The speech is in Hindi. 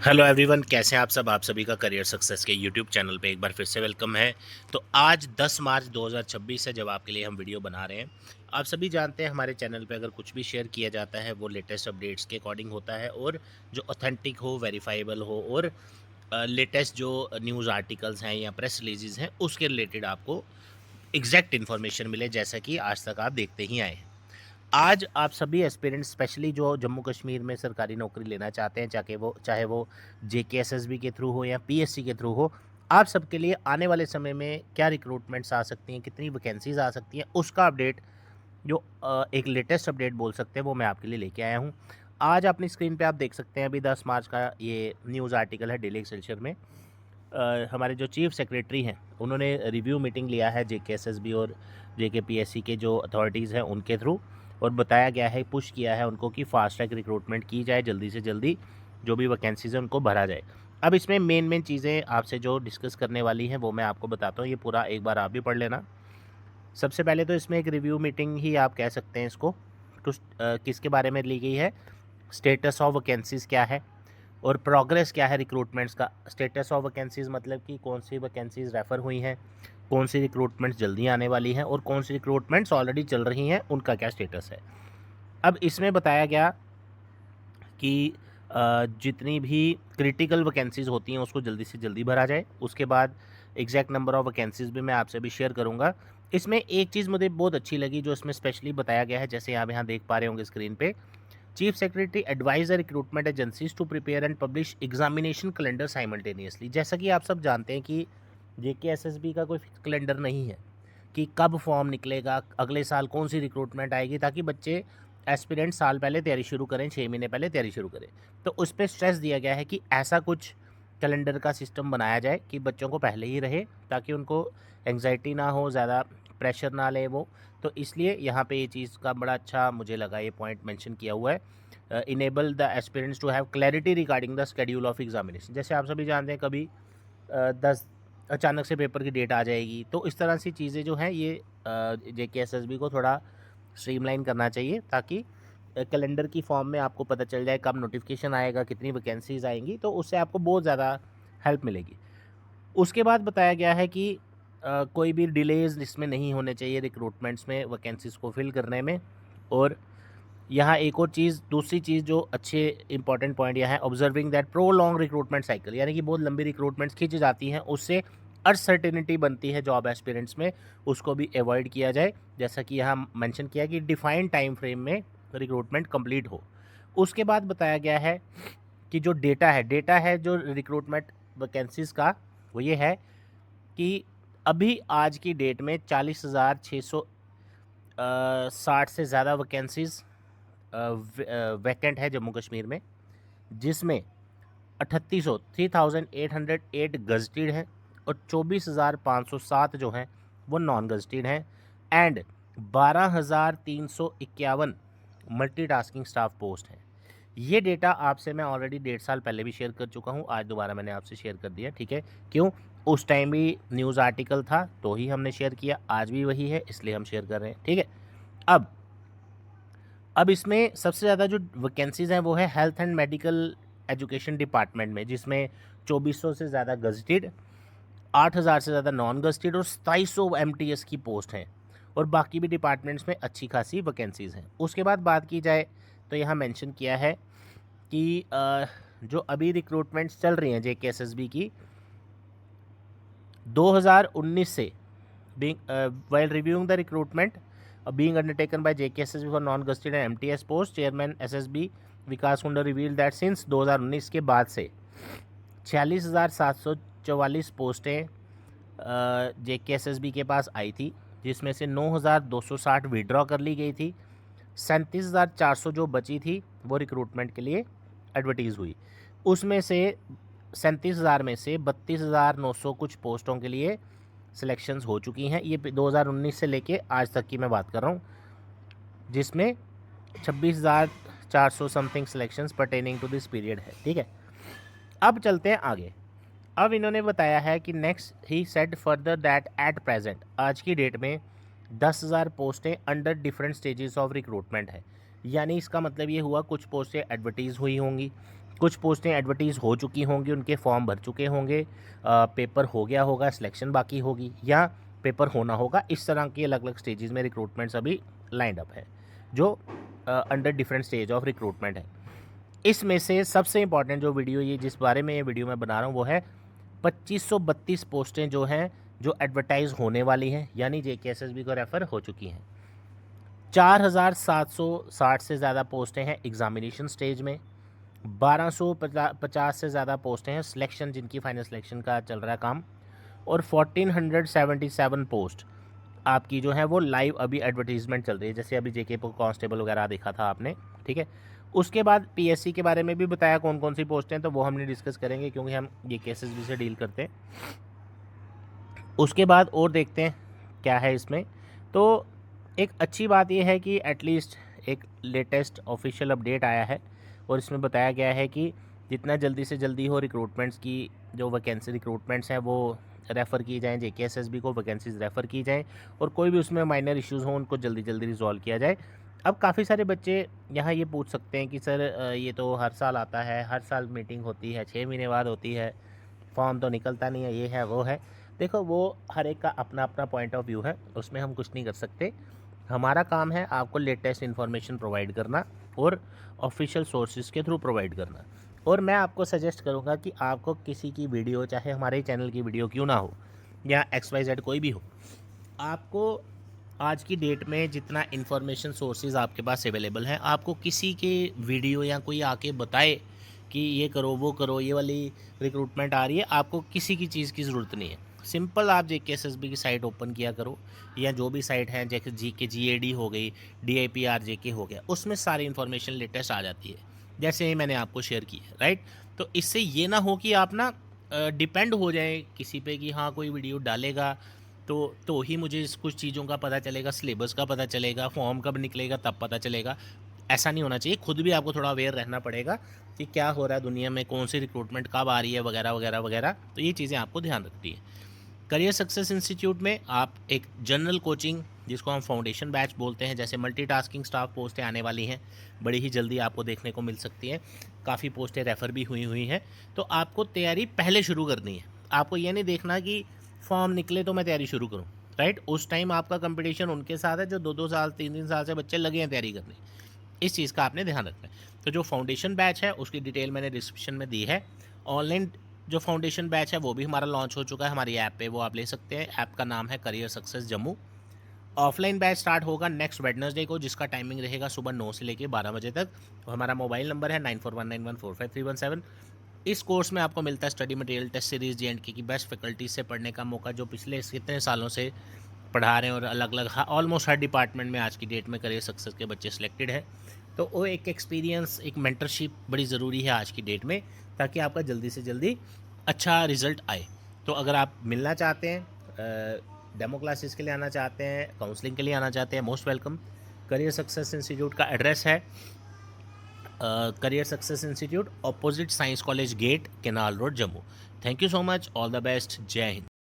हेलो एवरीवन, कैसे हैं आप सब। आप सभी का करियर सक्सेस के यूट्यूब चैनल पे एक बार फिर से वेलकम है। तो आज 10 मार्च 2026 है जब आपके लिए हम वीडियो बना रहे हैं। आप सभी जानते हैं हमारे चैनल पे अगर कुछ भी शेयर किया जाता है वो लेटेस्ट अपडेट्स के अकॉर्डिंग होता है और जो ऑथेंटिक हो, वेरीफाइबल हो और लेटेस्ट जो न्यूज़ आर्टिकल्स हैं या प्रेस रिलीजेज हैं उसके रिलेटेड आपको एग्जैक्ट इन्फॉर्मेशन मिले, जैसा कि आज तक आप देखते ही आए हैं। आज आप सभी एस्पिरेंट्स, स्पेशली जो जम्मू कश्मीर में सरकारी नौकरी लेना चाहते हैं, चाहे वो जेकेएसएसबी के थ्रू हो या पीएससी के थ्रू हो, आप सबके लिए आने वाले समय में क्या रिक्रूटमेंट्स आ सकती हैं, कितनी वैकेंसीज आ सकती हैं, उसका अपडेट जो एक लेटेस्ट अपडेट बोल सकते हैं वो मैं आपके लिए लेके आया हूँ। आज अपनी स्क्रीन पे आप देख सकते हैं अभी 10 मार्च का ये न्यूज़ आर्टिकल है डेली एक्सेलसियर में। हमारे जो चीफ सेक्रेटरी हैं उन्होंने रिव्यू मीटिंग लिया है जेकेएसएसबी और जेकेपीएससी के जो अथॉरिटीज़ हैं उनके थ्रू, और बताया गया है, पुश किया है उनको कि फास्ट ट्रैक रिक्रूटमेंट की जाए, जल्दी से जल्दी जो भी वैकेंसीज़ हैं उनको भरा जाए। अब इसमें मेन चीज़ें आपसे जो डिस्कस करने वाली हैं वो मैं आपको बताता हूँ, ये पूरा एक बार आप भी पढ़ लेना। सबसे पहले तो इसमें एक रिव्यू मीटिंग ही आप कह सकते हैं इसको। तो किसके बारे में ली गई है, स्टेटस ऑफ वैकेंसीज़ क्या है और प्रोग्रेस क्या है रिक्रूटमेंट्स का। स्टेटस ऑफ वैकेंसीज़ मतलब कि कौन सी वैकेंसीज़ रेफ़र हुई हैं, कौन सी रिक्रूटमेंट्स जल्दी आने वाली हैं और कौन सी रिक्रूटमेंट्स ऑलरेडी चल रही हैं, उनका क्या स्टेटस है। अब इसमें बताया गया कि जितनी भी क्रिटिकल वैकेंसीज़ होती हैं उसको जल्दी से जल्दी भरा जाए। उसके बाद एग्जैक्ट नंबर ऑफ़ वैकेंसीज़ भी मैं आपसे भी शेयर करूँगा। इसमें एक चीज़ मुझे बहुत अच्छी लगी जो इसमें स्पेशली बताया गया है, जैसे आप यहाँ देख पा रहे होंगे स्क्रीन पे। Chief secretary advise the recruitment agencies to prepare and publish examination calendar simultaneously. जैसा कि आप सब जानते हैं कि जेकेएसएसबी का कोई फिक्स कैलेंडर नहीं है कि कब फॉर्म निकलेगा, अगले साल कौन सी रिक्रूटमेंट आएगी, ताकि बच्चे एस्पिरेंट साल पहले तैयारी शुरू करें, 6 महीने पहले तैयारी शुरू करें। तो उस पर स्ट्रेस दिया गया है कि ऐसा कुछ कैलेंडर का सिस्टम बनाया जाए कि बच्चों को पहले ही रहे, ताकि उनको एंग्जाइटी ना हो, ज़्यादा प्रेशर ना ले वो। तो इसलिए यहाँ पे ये चीज़ का बड़ा अच्छा मुझे लगा, ये पॉइंट मेंशन किया हुआ है। Enable the aspirants to have clarity regarding the schedule of examination. जैसे आप सभी जानते हैं कभी 10 अचानक से पेपर की डेट आ जाएगी, तो इस तरह से चीज़ें जो हैं ये जेकेएसएसबी को थोड़ा स्ट्रीमलाइन करना चाहिए, ताकि कैलेंडर की फॉर्म में आपको पता चल जाए कब नोटिफिकेशन आएगा, कितनी वैकेंसीज आएंगी, तो उससे आपको बहुत ज़्यादा हेल्प मिलेगी। उसके बाद बताया गया है कि कोई भी डिलेज इसमें नहीं होने चाहिए रिक्रूटमेंट्स में, वैकेंसीज़ को फिल करने में। और यहाँ एक और चीज़, दूसरी चीज़ जो अच्छे इंपॉर्टेंट पॉइंट यह है, observing that pro long recruitment cycle, यानी कि बहुत लंबी रिक्रूटमेंट्स खींची जाती हैं, उससे अनसर्टेनिटी बनती है जॉब एस्पिरेंट्स में, उसको भी अवॉइड किया जाए। जैसा कि यहाँ मेंशन किया कि डिफाइंड टाइम फ्रेम में रिक्रूटमेंट कंप्लीट हो। उसके बाद बताया गया है कि जो डेटा है जो रिक्रूटमेंट वैकेंसीज़ का, वो ये है कि अभी आज की डेट में 40,660 से ज़्यादा वैकेंसीज़ वैकेंट है जम्मू कश्मीर में, जिसमें 3808 गजटेड हैं और 24,507 जो हैं वो नॉन गजटेड हैं, एंड 12,351 मल्टीटास्किंग स्टाफ पोस्ट हैं। ये डेटा आपसे मैं ऑलरेडी 1.5 साल पहले भी शेयर कर चुका हूँ, आज दोबारा मैंने आपसे शेयर कर दिया, ठीक है। क्यों? उस टाइम भी न्यूज़ आर्टिकल था तो ही हमने शेयर किया, आज भी वही है इसलिए हम शेयर कर रहे हैं, ठीक है। अब इसमें सबसे ज़्यादा जो वैकेंसीज़ हैं वो है health and medical education department में, जिसमें 2400 से ज़्यादा गजटेड, 8000 से ज़्यादा नॉन गजटेड और 2700 एमटीएस की पोस्ट हैं। और बाकी भी डिपार्टमेंट्स में अच्छी खासी वैकेंसीज़ हैं। उसके बाद बात की जाए तो यहाँ मेंशन किया है कि जो अभी रिक्रूटमेंट्स चल रही हैं जेकेएसएसबी की 2019 से, while reviewing the recruitment being undertaken by JKSSB for non-gazetted and MTS post, Chairman SSB Vikas Kunda reveal that since 2019 के बाद से 46,744 पोस्टें JKSSB के पास आई थी, जिसमें से 9,260 विड्रॉ कर ली गई थी। 37,400 जो बची थी वो रिक्रूटमेंट के लिए एडवर्टीज़ हुई। उसमें से 37,000 में से 32,900 कुछ पोस्टों के लिए सिलेक्शंस हो चुकी हैं। ये 2019 से लेके आज तक की मैं बात कर रहा हूँ, जिसमें 26,400 something selections pertaining to this period है, ठीक है। अब चलते हैं आगे। अब इन्होंने बताया है कि next he said further that at present, आज की डेट में 10,000 पोस्टें under different stages of recruitment है। यानी इसका मतलब ये हुआ कुछ पोस्टें एडवर्टीज़ हुई होंगी, कुछ पोस्टें एडवर्टीज़ हो चुकी होंगी, उनके फॉर्म भर चुके होंगे, पेपर हो गया होगा, सिलेक्शन बाकी होगी या पेपर होना होगा। इस तरह की अलग अलग स्टेजेस में रिक्रूटमेंट्स अभी लाइंड अप है, जो under different stage of recruitment है। इसमें से सबसे इंपॉर्टेंट जो वीडियो ये जिस बारे में ये वीडियो मैं बना रहा हूँ वो है 2532 पोस्टें जो हैं जो एडवर्टाइज़ होने वाली हैं, यानी JKSSB को रेफ़र हो चुकी हैं। 4760 से ज़्यादा पोस्टें हैं एग्ज़ामिनेशन स्टेज में, 1250 से ज़्यादा पोस्टें हैं सिलेक्शन, जिनकी फाइनल सिलेक्शन का चल रहा है काम, और 1477 पोस्ट आपकी जो है वो लाइव अभी एडवर्टीज़मेंट चल रही है, जैसे अभी JK कांस्टेबल वगैरह देखा था आपने, ठीक है। उसके बाद PSC के बारे में भी बताया कौन कौन सी पोस्टें हैं, तो वो हमने डिस्कस करेंगे क्योंकि हम ये केसेस भी से डील करते हैं। उसके बाद और देखते हैं क्या है इसमें। तो एक अच्छी बात यह है कि एटलीस्ट एक लेटेस्ट ऑफिशियल अपडेट आया है और इसमें बताया गया है कि जितना जल्दी से जल्दी हो रिक्रूटमेंट्स की जो वैकेंसी रिक्रूटमेंट्स हैं वो रेफ़र की जाएँ, JKSSB को वैकेंसीज़ रेफ़र की जाएँ और कोई भी उसमें माइनर इश्यूज़ हों उनको जल्दी जल्दी रिजॉल्व किया जाए। अब काफ़ी सारे बच्चे यहाँ ये पूछ सकते हैं कि सर ये तो हर साल आता है, हर साल मीटिंग होती है, 6 महीने बाद होती है, फॉर्म तो निकलता नहीं है, ये है वो है। देखो वो हर एक का अपना अपना पॉइंट ऑफ व्यू है, उसमें हम कुछ नहीं कर सकते। हमारा काम है आपको लेटेस्ट इन्फॉर्मेशन प्रोवाइड करना और ऑफिशियल सोर्सेज के थ्रू प्रोवाइड करना। और मैं आपको सजेस्ट करूंगा कि आपको किसी की वीडियो, चाहे हमारे चैनल की वीडियो क्यों ना हो या XYZ कोई भी हो, आपको आज की डेट में जितना इन्फॉर्मेशन सोर्सेज आपके पास अवेलेबल हैं, आपको किसी के वीडियो या कोई आके बताए कि ये करो वो करो, ये वाली रिक्रूटमेंट आ रही है, आपको किसी की चीज़ की ज़रूरत नहीं है। सिंपल आप JKSSB की साइट ओपन किया करो या जो भी साइट है, जैसे GK GAD हो गई, DIPR JK हो गया, उसमें सारी इन्फॉर्मेशन लेटेस्ट आ जाती है, जैसे ही मैंने आपको शेयर की है, राइट। तो इससे ये ना हो कि आप ना डिपेंड हो जाए किसी पे कि हाँ कोई वीडियो डालेगा तो ही मुझे कुछ चीज़ों का पता चलेगा, सिलेबस का पता चलेगा, फॉर्म कब निकलेगा तब पता चलेगा। ऐसा नहीं होना चाहिए। खुद भी आपको थोड़ा अवेयर रहना पड़ेगा कि क्या हो रहा है दुनिया में, कौन सी रिक्रूटमेंट कब आ रही है वगैरह वगैरह वगैरह। तो ये चीज़ें आपको ध्यान रखनी है। करियर सक्सेस इंस्टीट्यूट में आप एक जनरल कोचिंग, जिसको हम फाउंडेशन बैच बोलते हैं, जैसे मल्टीटास्किंग स्टाफ पोस्टें आने वाली हैं, बड़ी ही जल्दी आपको देखने को मिल सकती हैं। काफ़ी पोस्टें रेफ़र भी हुई हैं, तो आपको तैयारी पहले शुरू करनी है। आपको ये नहीं देखना कि फॉर्म निकले तो मैं तैयारी शुरू करूँ, राइट। उस टाइम आपका कंपटीशन उनके साथ है जो 2-2 साल 3-3 साल से बच्चे लगे हैं तैयारी करने। इस चीज़ का आपने ध्यान रखना है। तो जो फाउंडेशन बैच है उसकी डिटेल मैंने डिस्क्रिप्शन में दी है। ऑनलाइन जो फाउंडेशन बैच है वो भी हमारा लॉन्च हो चुका है हमारी ऐप पे, वो आप ले सकते हैं। ऐप का नाम है career success Jammu. Offline batch start होगा नेक्स्ट वेडनेसडे को, जिसका टाइमिंग रहेगा सुबह 9 से लेकर 12 बजे तक। तो हमारा मोबाइल नंबर है 9419145317। इस कोर्स में आपको मिलता है study material, test series, JNK की बेस्ट फैकल्टी से पढ़ने का मौका, जो पिछले कितने सालों से पढ़ा रहे हैं और अलग अलग ऑलमोस्ट हर डिपार्टमेंट में आज की डेट में करियर सक्सेस के बच्चे सिलेक्टेड है। तो वो एक एक्सपीरियंस, एक मेंटरशिप बड़ी ज़रूरी है आज की डेट में, ताकि आपका जल्दी से जल्दी अच्छा रिज़ल्ट आए। तो अगर आप मिलना चाहते हैं, डेमो क्लासेस के लिए आना चाहते हैं, काउंसलिंग के लिए आना चाहते हैं, most welcome. Career success institute का एड्रेस है career success institute, opposite science college gate, canal road, Jammu. Thank you so much, all the best, जय हिंद।